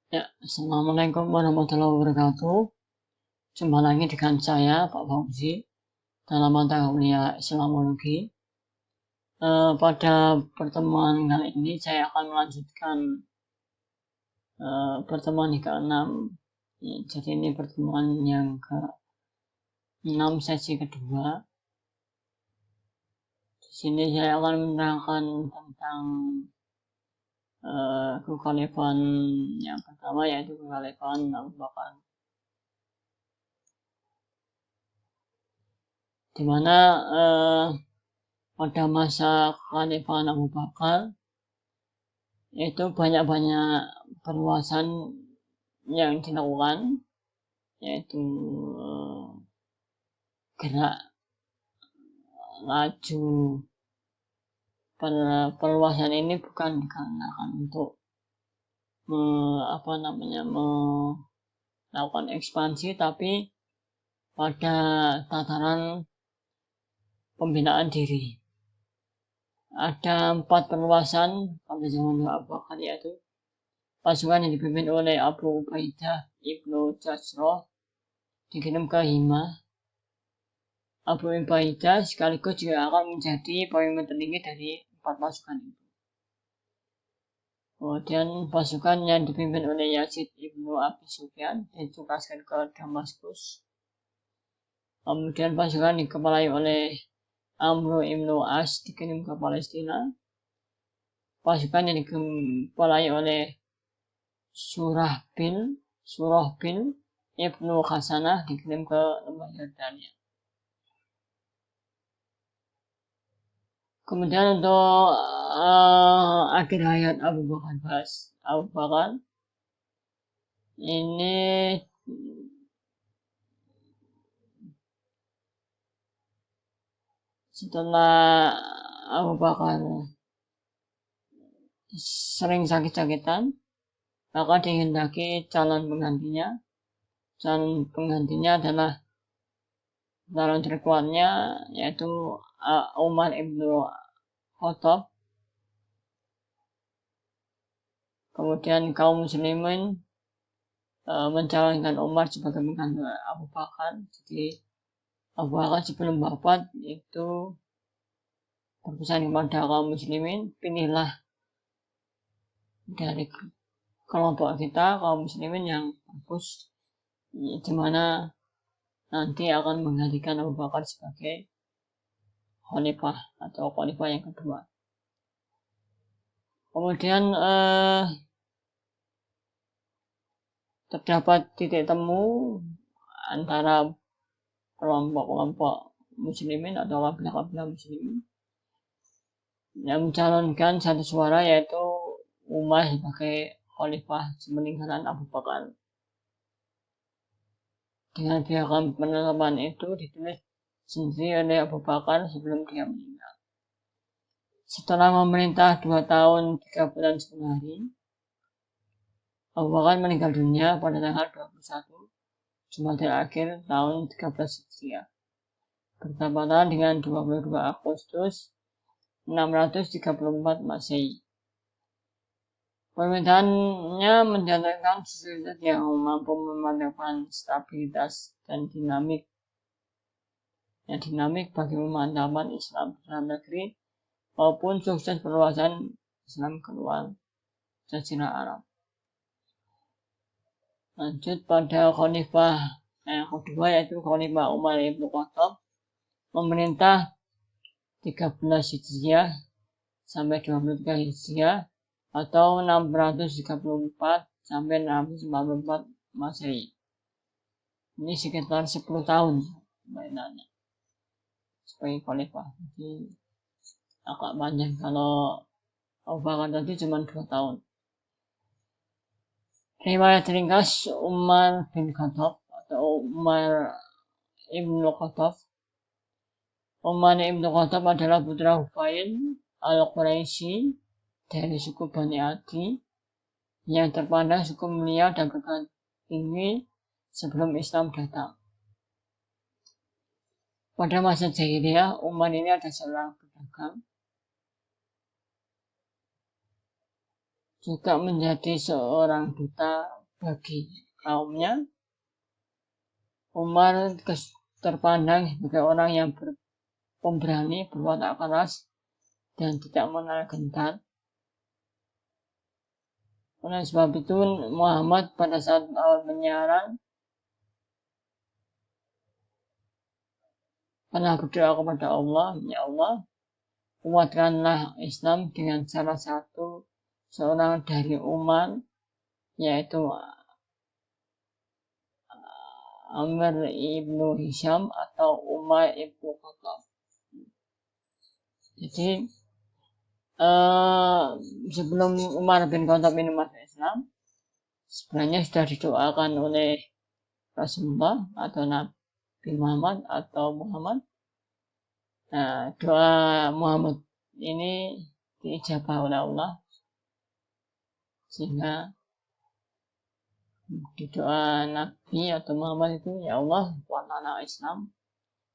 Ya, Assalamualaikum warahmatullahi wabarakatuh. Jumpa lagi dengan saya, Pak Fauzi, dalam mata kuliah Islamologi. Pada pertemuan kali ini, saya akan melanjutkan pertemuan yang ke-6. Ya, jadi ini pertemuan yang ke-6 sesi kedua. Di sini saya akan menerangkan tentang kekhalifan yang pertama, yaitu kekhalifan Abu Bakar. Di mana pada masa kekhalifahan Abu Bakar itu banyak-banyak perluasan yang dilakukan, yaitu gerak laju. Perluasan ini bukan dikarenakan untuk melakukan ekspansi, tapi pada tataran pembinaan diri. Ada 4 perluasan pada zaman Abu Bakar, yaitu pasukan yang dipimpin oleh Abu Ubaidah Ibnu Jasroh dikirim ke Himah. Abu Ubaidah sekaligus juga akan menjadi pemimpin tertinggi dari 4 pasukan itu. Kemudian pasukan yang dipimpin oleh Yazid Ibnu Abi Sufyan ditugaskan ke Damaskus. Kemudian pasukan dikepalai oleh Amr Ibnu As dikirim ke Palestina. Pasukan yang dikepalai oleh Surahbil Ibnu Hasanah dikirim ke lembah Yordania. Kemudian untuk akhir hayat Abu Bakar ini setelah Abu Bakar sering sakit-sakitan, maka dikehendaki calon penggantinya adalah calon terkuatnya, yaitu Umar Ibnu Khattab. Kemudian kaum muslimin mencalonkan Umar sebagai pengganti Abu Bakar. Jadi Abu Bakar sebelum wafat itu berpesan kepada kaum muslimin, pilihlah dari kelompok kita kaum muslimin yang bagus, di mana nanti akan menggantikan Abu Bakar sebagai khalifah atau khalifah yang kedua. Kemudian terdapat titik temu antara kelompok-kelompok muslimin atau kabilah-kabilah muslimin yang mencalonkan satu suara, yaitu Umar sebagai khalifah sepeninggalan Abu Bakar. Dengan piagam penetapan itu ditulis sendiri oleh Abu Bakar sebelum dia meninggal. Setelah memerintah 2 tahun 3 bulan 10 hari, Abu Bakar meninggal dunia pada tanggal 21 Jumadil Akhir tahun 13 Hijriah, bertepatan dengan 22 Agustus 634 Masehi. Pemerintahannya menjalankan sistem yang mampu memantapkan stabilitas dan dinamik bagi pemantapan Islam dalam negeri maupun sukses perluasan Islam keluar Jazirah Arab. Lanjut pada khalifah yang kedua, yaitu Khalifah Umar Ibnu Khattab, memerintah 13 Hijriah sampai 23 Hijriah atau 634 sampai 694 Masehi. Ini sekitar 10 tahun pemerintahannya sebagai khalifah. Jadi agak panjang. Kalau Abu Bakar tadi cuma 2 tahun. Riwayat ringkas Umar bin Khattab atau Umar Ibnu Khattab. Umar Ibnu Khattab adalah putra Hufail al-Quraisy dari suku Bani Adi yang terpandang suku mulia dan berkat tinggi sebelum Islam datang. Pada masa jahiliyah, Umar ini adalah seorang pedagang, juga menjadi seorang duta bagi kaumnya. Umar terpandang sebagai orang yang pemberani, berwatak keras, dan tidak mengenal gentar. Oleh sebab itu Muhammad pada saat awal penyiaran pernah berdoa kepada Allah, ya Allah, kuatkanlah Islam dengan salah satu seorang dari umat, yaitu Amr ibnu Hisham atau Umar ibnu Khattab. Jadi sebelum Umar bin Khattab ini masuk Islam, sebenarnya sudah didoakan oleh Rasulullah atau Nabi Muhammad atau Muhammad. Nah, doa Muhammad ini diijabah oleh Allah, sehingga di doa Nabi atau Muhammad itu, ya Allah, kuatkanlah Islam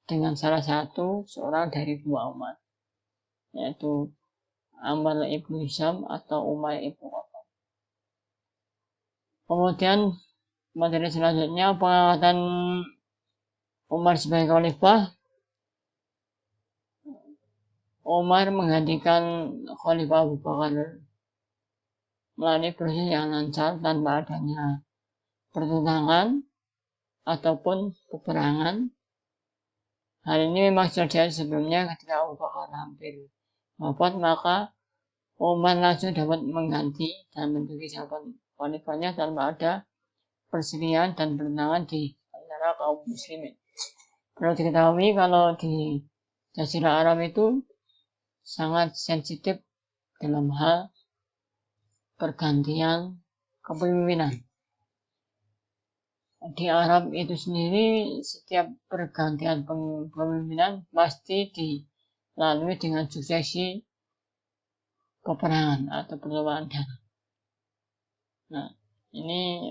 dengan salah satu seorang dari dua umat, yaitu Amr ibnu Hisham atau Umar ibnu Khattab. Kemudian materi selanjutnya pengangkatan Umar sebagai khalifah. Umar menggantikan Khalifah Abu Bakar melalui proses yang lancar tanpa adanya pertentangan ataupun peperangan. Hal ini memang sudah terjadi sebelumnya ketika Abu Bakar hampir wafat, maka Umar langsung dapat mengganti dan menduduki jabatan khalifahnya tanpa ada perselisihan dan pertentangan di antara kaum muslimin. Perlu diketahui kalau di Jazirah Arab itu sangat sensitif dalam hal pergantian kepemimpinan. Di Arab itu sendiri setiap pergantian kepemimpinan pasti dilalui dengan suksesi peperangan atau pertumpahan darah. Nah, ini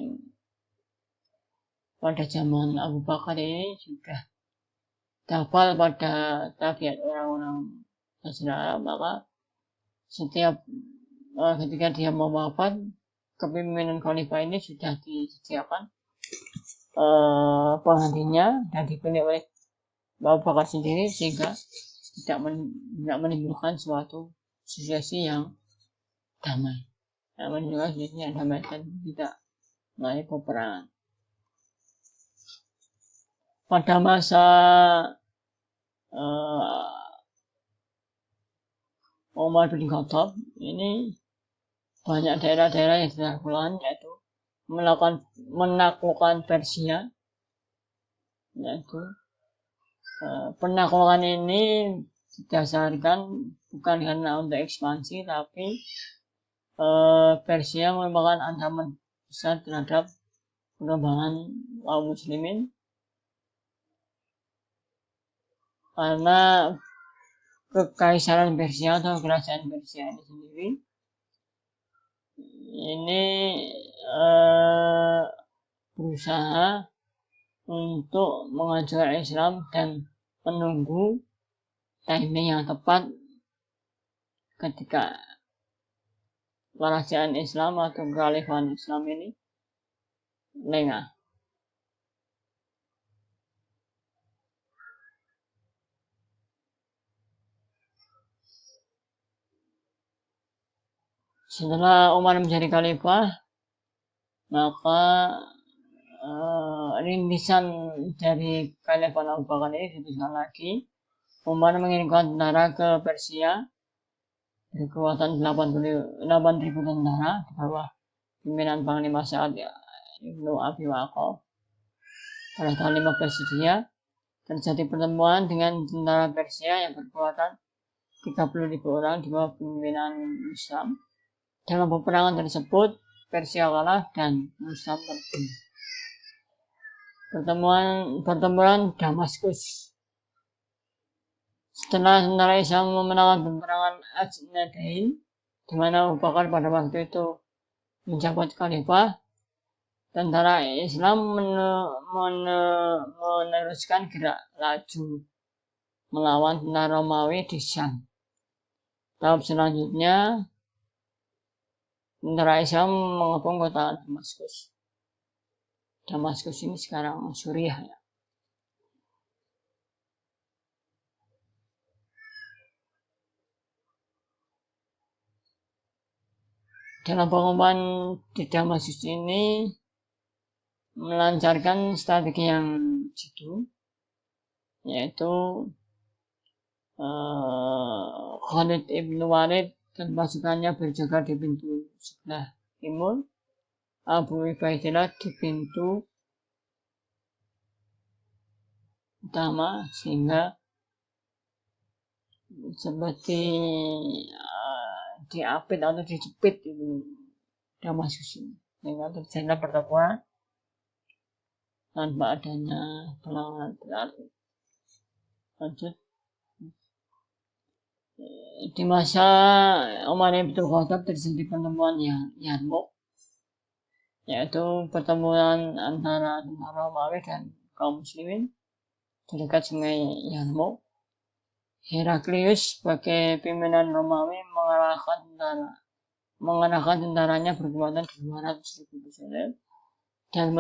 pada zaman Abu Bakar ini sudah dafal pada tabiat orang-orang Jazirah Arab, maka setiap ketika dia mau wafat, kepemimpinan khalifah ini sudah disediakan penggantinya dan dipilih oleh Abu Bakar sendiri, sehingga tidak menimbulkan suatu situasi yang damai, dan tidak melalui peperangan. Pada masa Umar bin Khattab ini banyak daerah-daerah yang ditaklukkan, yaitu menaklukkan Persia, yaitu penaklukan ini didasarkan bukan karena untuk ekspansi, tapi Persia merupakan ancaman besar terhadap perkembangan kaum muslimin, karena kekaisaran Persia atau kerajaan Persia ini sendiri ini berusaha untuk menghancurkan Islam dan menunggu timing yang tepat ketika kerajaan Islam atau kekhalifahan Islam ini lengah. Setelah Umar menjadi khalifah, maka rintisan dari khalifah Abu Bakar ini diteruskan lagi. Umar mengirimkan tentara ke Persia berkekuatan 8.000 tentara di bawah pimpinan Panglima Sa'ad ibnu Abi Waqqas. Pada tahun 15 Hijriah terjadi pertemuan dengan tentara Persia yang berkekuatan 30.000 orang di bawah pimpinan Islam. Dalam peperangan tersebut, Persia kalah dan Islam terbunuh. Pertempuran Damaskus. Setelah tentara Islam memenangkan peperangan Ajnadain, di mana Abu Bakar pada waktu itu menjabat khalifah, tentara Islam meneruskan gerak laju melawan tentara Romawi di Syam. Tahap selanjutnya, tentara Islam mengepung kota Damaskus. Damaskus ini sekarang Suriah ya. Dalam pengumuman di Damaskus ini melancarkan strategi yang jitu, yaitu Khalid ibn Walid dan pasukannya berjaga di pintu sebelah timur, Abu Ubaidillah di pintu utama, sehingga seperti diapit atau dijepit itu Damaskus ini, sehingga terjadi pertempuran tanpa adanya perlawanan berarti. Lanjut, di masa Umar bin Khattab terjadi pertemuan Yarmouk, yaitu pertemuan antara tentara Romawi dan kaum muslimin di dekat sungai Yarmouk. Heraklius sebagai pimpinan Romawi mengerahkan tentaranya berkekuatan 200.000 personel dan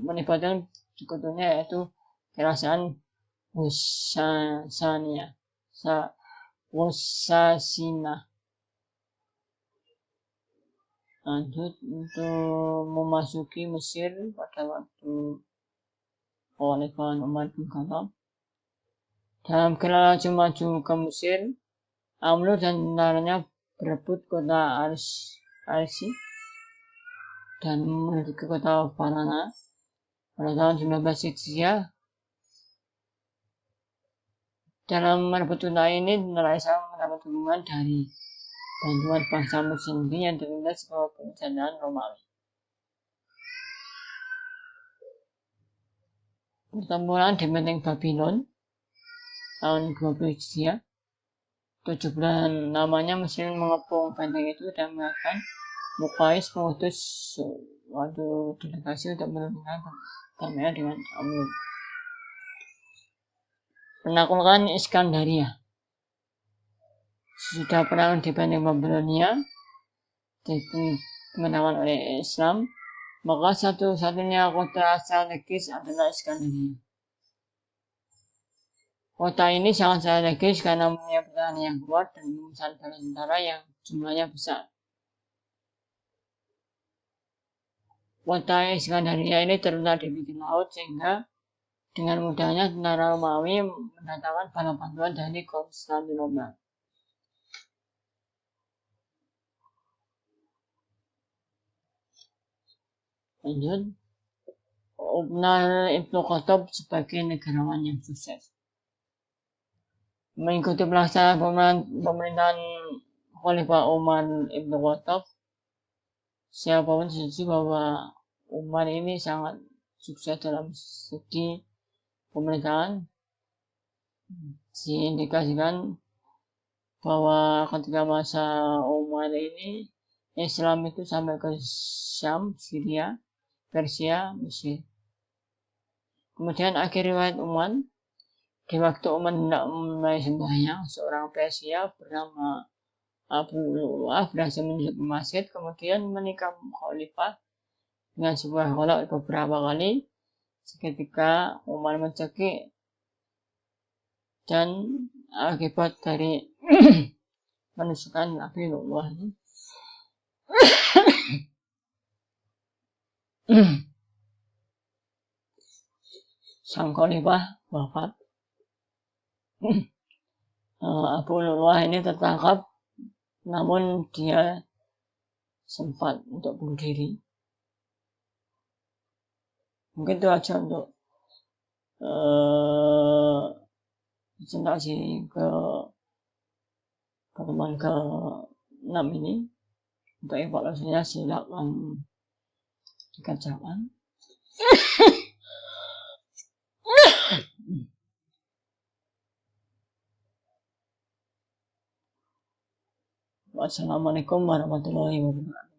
melibatkan sekutunya yaitu kerajaan Husasinah. Lanjut, untuk memasuki Mesir pada waktu Khalifah Umar bin Khattab. Dalam gelora maju ke Mesir, Amr dan tentaranya berebut kota Arsi dan menduduki kota Farana pada tahun 19 Hijriah. Dalam merebut kota ini, tentara Islam mendapat dukungan dari bantuan bangsa Muslim yang dirindas ke penjajahan Romawi. Pertempuran di Benteng Babylon tahun 20 Hijriah. 7 bulan lamanya Muslim mengepung benteng itu dan mengatakan Muqais mengutus suatu delegasi untuk menurunkan perdamaian dengan Amr. Penaklukan Iskandaria. Sudah perang di benteng Babilonia dimenangkan oleh Islam, maka satu-satunya kota strategis adalah Iskandaria. Kota ini sangat strategis karena mempunyai pertahanan yang kuat dan memesan bala tentara yang jumlahnya besar. Kota Iskandaria ini terletak di pinggir laut sehingga dengan mudahnya tentara Romawi mendatangkan bala bantuan dari Konstantinopel. Lanjut, Umar ibn Khattab sebagai negarawan yang sukses. Mengikuti pelaksanaan pemerintahan Khalifah Umar ibn Khattab, siapapun setuju bahwa Umar ini sangat sukses dalam segi pemerintahan. Diindikasikan bahwa ketika masa Umar ini Islam itu sampai ke Syam, Syria, Persia, Mesir. Kemudian akhir riwayat Umar, di waktu Umar hendak memulai sembahyang, seorang Persia bernama Abu Lu'lu'ah berhasil menuju ke masjid, kemudian menikam Khalifah dengan sebuah golok beberapa kali. Seketika Umar mencekik dan akibat dari penusukan Abu Lu'lu'ah ini sang Khalifah wafat. Abu Lu'lu'ah ini tertangkap, namun dia sempat untuk bunuh diri. Mungkin itu aja untuk presentasi ke pertemuan ke-6 ini. Untuk evaluasinya silakan dikerjakan. Wassalamualaikum warahmatullahi wabarakatuh.